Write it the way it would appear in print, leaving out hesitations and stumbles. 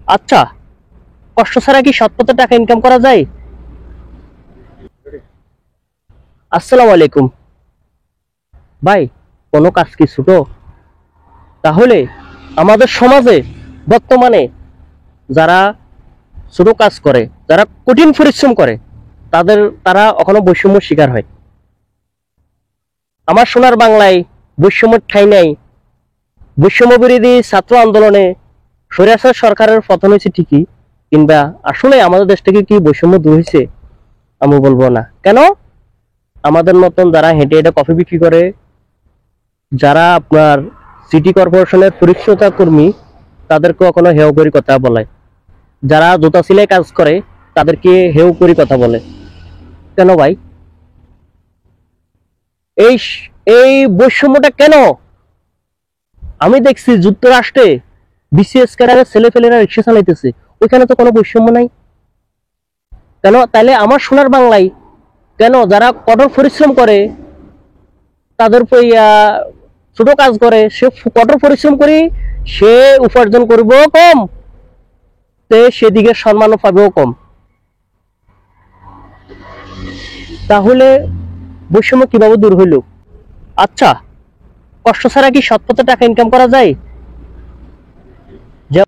আচ্ছা, কষ্ট ছাড়া কি সৎ পথে টাকা ইনকাম করা যায়? আসসালামু আলাইকুম ভাই। কোনো কাজ কি ছোট? তাহলে আমাদের সমাজে বর্তমানে যারা ছোট কাজ করে, যারা কঠিন পরিশ্রম করে, তারা এখনো বৈষম্যের শিকার হয়। আমার সোনার বাংলায় বৈষম্যের ঠাঁই নাই। বৈষম্য বিরোধী ছাত্র আন্দোলনে স্বৈরাচার সরকারের পতন হয়েছে ঠিকই, কিংবা আসলে আমাদের দেশ থেকে কি বৈষম্য দূর হয়েছে? আমি বলবো না। কেন? আমাদের মতন যারা হেঁটে হেঁটে কফি বিক্রি করে, যারা আপনার সিটি কর্পোরেশনের পরিচ্ছন্নতা কর্মী, তাদেরকে কখনো হেয় করে কথা বলে। যারা জুতা সেলাই কাজ করে, তাদেরকে হেয় করে কথা বলে। কেন ভাই? এই এই বৈষম্যটা কেন? আমি দেখছি যুক্তরাষ্ট্রে বিসিএস ক্যাডারের ছেলেপেলেরা রিক্সা চালাইতেছে, ওইখানে তো কোনো বৈষম্য নাই। কেন তাইলে আমার সোনার বাংলায় কেন যারা কঠোর পরিশ্রম করে, তাদের ছোট কাজ করে, সে কঠোর পরিশ্রম করি, সে উপার্জন করব কম, সেদিকে সম্মানও পাবেও কম। তাহলে বৈষম্য কিভাবে দূর হইল? আচ্ছা, কষ্ট ছাড়া কি সৎ পথে টাকা ইনকাম করা যায়?